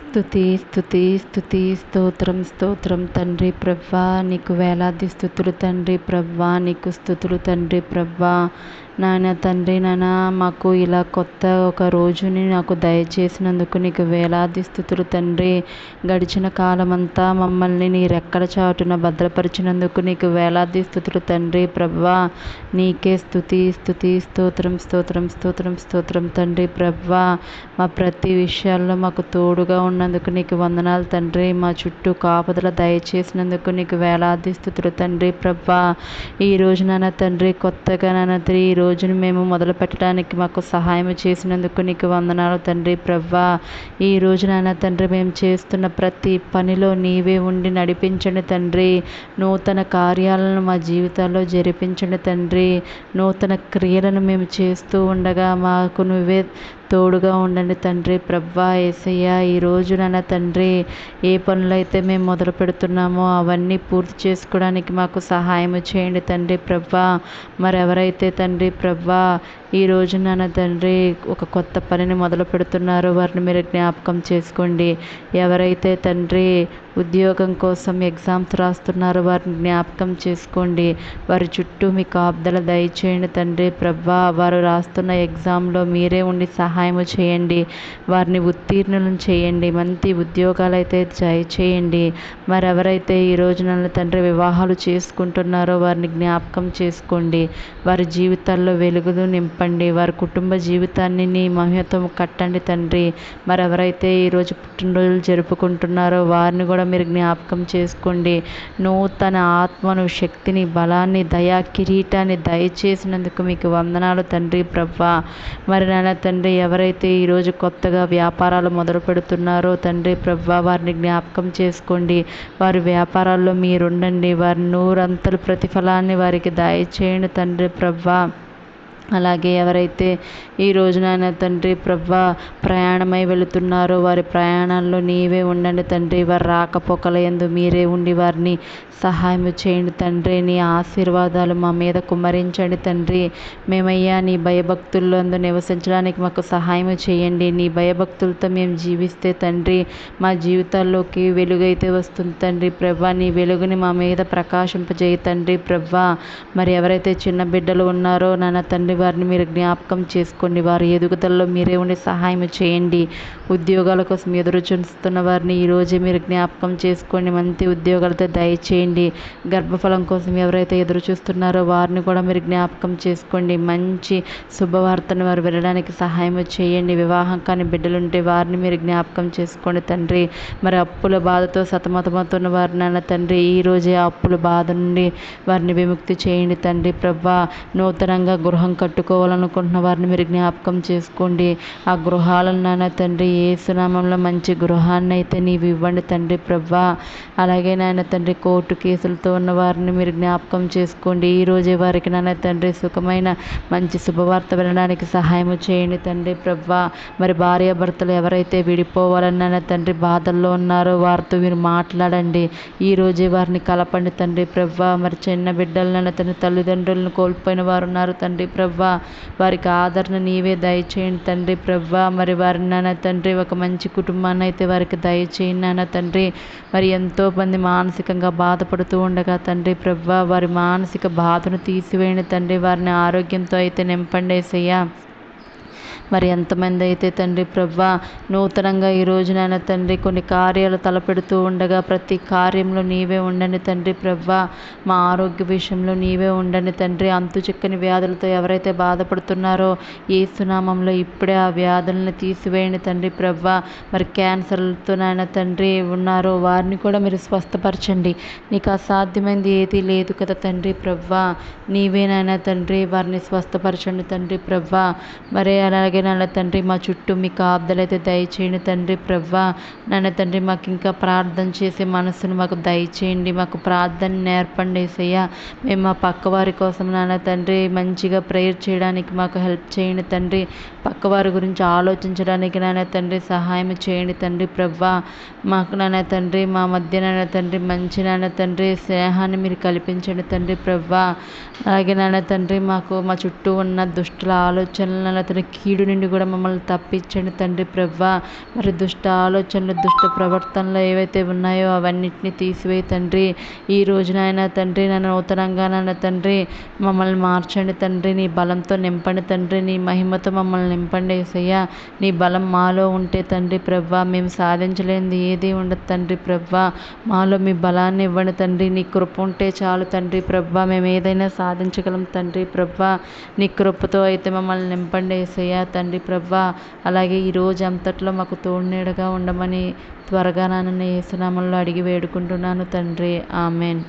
స్తుతి స్తుతి స్తుతి స్తోత్రం స్తోత్రం తండ్రి ప్రభా, నీకు వేలాది స్తుతులు తండ్రి ప్రభా, నీకు స్తుతులు తండ్రి ప్రభా. నాయన తండ్రి, నాన్న మాకు ఇలా కొత్త ఒక రోజుని నాకు దయచేసినందుకు నీకు వేలాది స్తుతులు తండ్రి. గడిచిన కాలమంతా మమ్మల్ని నీ రెక్కల చాటున భద్రపరిచినందుకు నీకు వేలాది స్తుతులు తండ్రి ప్రభా. నీకే స్తుతి స్తుతి స్తోత్రం స్తోత్రం స్తోత్రం స్తోత్రం తండ్రి ప్రభా. మా ప్రతి విషయాల్లో మాకు తోడుగా ఉన్నందుకు నీకు వందనాలు తండ్రి. మా చుట్టూ కాపుదల దయచేసినందుకు నీకు వేలాది స్తుతులు తండ్రి ప్రభా. ఈ రోజు నాన్న తండ్రి, కొత్తగా నాన్న తండ్రి ఈ రోజును మేము మొదలు పెట్టడానికి మాకు సహాయం చేసినందుకు నీకు వందనాలు తండ్రి ప్రభా. ఈ రోజు నాన్న తండ్రి, మేము చేస్తున్న ప్రతి పనిలో నీవే ఉండి నడిపించండి తండ్రి. నూతన కార్యాలను మా జీవితాల్లో జరిపించండి తండ్రి. నూతన క్రియలను మేము చేస్తూ ఉండగా మాకు నువ్వే తోడుగా ఉండండి తండ్రి ప్రభా. యేసయ్య, ఈరోజు నాన్న తండ్రి, ఏ పనులైతే మేము మొదలు పెడుతున్నామో అవన్నీ పూర్తి చేసుకోవడానికి మాకు సహాయం చేయండి తండ్రి ప్రభా. మరెవరైతే తండ్రి ప్రభా ఈ రోజు నాన్న తండ్రి ఒక కొత్త పనిని మొదలు పెడుతున్నారో వారిని మీరు జ్ఞాపకం చేసుకోండి. ఎవరైతే తండ్రి ఉద్యోగం కోసం ఎగ్జామ్స్ రాస్తున్నారో వారిని జ్ఞాపకం చేసుకోండి. వారి చుట్టూ మీ కాపుదల దయచేయండి తండ్రి ప్రభా. వారు రాస్తున్న ఎగ్జామ్లో మీరే ఉండి సహాయం చేయండి. వారిని ఉత్తీర్ణులను చేయండి. మంచి ఉద్యోగాలు అయితే చేయండి. మరెవరైతే ఈ రోజు నన్ను తండ్రి వివాహాలు చేసుకుంటున్నారో వారిని జ్ఞాపకం చేసుకోండి. వారి జీవితాల్లో వెలుగులు నింపండి. వారి కుటుంబ జీవితాన్ని నీ మహిమతో కట్టండి తండ్రి. మరెవరైతే ఈరోజు పుట్టినరోజులు జరుపుకుంటున్నారో వారిని కూడా మీరు జ్ఞాపకం చేసుకోండి. నూతన ఆత్మను, శక్తిని, బలాన్ని, దయా కిరీటాన్ని దయచేసినందుకు మీకు వందనాలు తండ్రి ప్రభా. మరి నాన్న తండ్రి, ఎవరైతే ఈరోజు కొత్తగా వ్యాపారాలు మొదలు పెడుతున్నారో తండ్రి ప్రభా, వారిని జ్ఞాపకం చేసుకోండి. వారి వ్యాపారాల్లో మీరుండండి. వారి నూరంతల ప్రతిఫలాన్ని వారికి దయచేయండి తండ్రి ప్రభా. అలాగే ఎవరైతే ఈ రోజున తండ్రి ప్రభా ప్రయాణమై వెళుతున్నారో వారి ప్రయాణాల్లో నీవే ఉండండి తండ్రి. వారి రాకపోకల యందు మీరే ఉండి వారిని సహాయం చేయండి తండ్రి. నీ ఆశీర్వాదాలు మా మీద కుమ్మరించండి తండ్రి. మేమయ్యా నీ భయభక్తుల్లో నివసించడానికి మాకు సహాయం చేయండి. నీ భయభక్తులతో మేము జీవిస్తే తండ్రి మా జీవితాల్లోకి వెలుగైతే వస్తుంది తండ్రి ప్రభా. నీ వెలుగుని మా మీద ప్రకాశింపజేయ తండ్రి ప్రభా. మరి ఎవరైతే చిన్న బిడ్డలు ఉన్నారో నాన్న తండ్రి, వారిని మీరు జ్ఞాపకం చేసుకోండి. వారి ఎదుగుదలలో మీరే ఉండి సహాయం చేయండి. ఉద్యోగాల కోసం ఎదురు చూస్తున్న వారిని ఈరోజే మీరు జ్ఞాపకం చేసుకోండి. మంచి ఉద్యోగాలతో దయచేయండి. గర్భఫలం కోసం ఎవరైతే ఎదురు చూస్తున్నారో వారిని కూడా మీరు జ్ఞాపకం చేసుకోండి. మంచి శుభవార్తను వారు వినడానికి సహాయం చేయండి. వివాహం కాని బిడ్డలుంటే వారిని మీరు జ్ఞాపకం చేసుకోండి తండ్రి. మరి అప్పుల బాధతో సతమతమవుతున్న వారిని నాన్న తండ్రి, ఈరోజే ఆ అప్పుల బాధ నుండి వారిని విముక్తి చేయండి తండ్రి ప్రభా. నూతనంగా గృహం కట్టుకోవాలనుకుంటున్న వారిని మీరు జ్ఞాపకం చేసుకోండి. ఆ గృహాలను నాన్న తండ్రి యేసు నామములో మంచి గృహాన్ని అయితే నీవు ఇవ్వండి తండ్రి ప్రభా. అలాగే నాయన తండ్రి, కోర్టు కేసులతో ఉన్న వారిని మీరు జ్ఞాపకం చేసుకోండి. ఈరోజే వారికి నాన్న తండ్రి సుఖమైన మంచి శుభవార్త వినడానికి సహాయం చేయండి తండ్రి ప్రభా. మరి భార్యాభర్తలు ఎవరైతే విడిపోవాలని నాన్న తండ్రి బాధల్లో ఉన్నారో వారితో మీరు మాట్లాడండి. ఈరోజే వారిని కలపండి తండ్రి ప్రభా. మరి చిన్న బిడ్డలు నాన్న తండ్రి తల్లిదండ్రులను కోల్పోయిన వారు ఉన్నారు తండ్రి ప్రభా. వారికి ఆదరణ నీవే దయచేయండి తండ్రి ప్రభా. మరి వారి నాన్న తండ్రి ఒక మంచి కుటుంబాన్ని అయితే వారికి దయచేయండి నాన్న తండ్రి. మరి ఎంతోమంది మానసికంగా బాధపడుతూ ఉండగా తండ్రి ప్రభా, వారి మానసిక బాధను తీసివేయండి తండ్రి. వారిని ఆరోగ్యంతో అయితే నింపండి యేసయ్యా. మరి ఎంతమంది అయితే తండ్రి ప్రభా నూతనంగా ఈ రోజు నాన్న తండ్రి కొన్ని కార్యాలు తలపెడుతూ ఉండగా ప్రతి కార్యంలో నీవే ఉండండి తండ్రి ప్రభా. మా ఆరోగ్య విషయంలో నీవే ఉండండి తండ్రి. అంతు చిక్కని వ్యాధులతో ఎవరైతే బాధపడుతున్నారో యేసు నామములో ఇప్పుడే ఆ వ్యాధులను తీసివేయండి తండ్రి ప్రభా. మరి క్యాన్సర్లతో నాయన తండ్రి ఉన్నారో వారిని కూడా మీరు స్వస్థపరచండి. నీకు అసాధ్యమైంది ఏదీ లేదు కదా తండ్రి ప్రభా. నీవే నాయన తండ్రి వారిని స్వస్థపరచండి తండ్రి ప్రభా. మరి అలాగే నాన్న తండ్రి మా చుట్టూ మీ కాపుదలైతే దయచేయండి తండ్రి ప్రభా. నాన్న తండ్రి మాకు ఇంకా ప్రార్థన చేసే మనసును మాకు దయచేయండి. మాకు ప్రార్థన నేర్పండి యేసయ్యా. మేము మా పక్క వారి కోసం నాన్న తండ్రి మంచిగా ప్రేయర్ చేయడానికి మాకు హెల్ప్ చేయండి తండ్రి. పక్కవారి గురించి ఆలోచించడానికి నాన్న తండ్రి సహాయం చేయండి తండ్రి ప్రభా. మాకు నాన్న తండ్రి మా మధ్య నాన్న తండ్రి మంచి నాన్న తండ్రి స్నేహాన్ని మీరు కల్పించండి తండ్రి ప్రభా. అలాగే నాన్న తండ్రి మాకు మా చుట్టూ ఉన్న దుష్టుల ఆలోచనలను నాన్న తండ్రి కీడుని నుండి కూడా మమ్మల్ని తప్పించండి తండ్రి ప్రభా. మరి దుష్ట ఆలోచనలు, దుష్ట ప్రవర్తనలు ఏవైతే ఉన్నాయో అవన్నిటిని తీసివేయి తండ్రి. ఈ రోజునైనా తండ్రి నన్ను నూతనంగా నన్ను తండ్రి మమ్మల్ని మార్చండి తండ్రి. నీ బలంతో నింపండి తండ్రి. నీ మహిమతో మమ్మల్ని నింపండి యేసయ్యా. నీ బలం మాలో ఉంటే తండ్రి ప్రభా మేము సాధించలేనిది ఏది ఉండదు తండ్రి ప్రభా. మాలో మీ బలాన్ని ఇవ్వండి తండ్రి. నీ కృప ఉంటే చాలు తండ్రి ప్రభా. మేము ఏదైనా సాధించగలం తండ్రి ప్రభా. నీ కృపతో అయితే మమ్మల్ని నింపండి యేసయ్యా తండ్రి ప్రభా. అలాగే ఈ రోజు అంతట్లో మాకు తోడునీడగా ఉండమని త్వరగా నన్ను యేసు నామములో అడిగి వేడుకుంటున్నాను తండ్రి. ఆమెన్.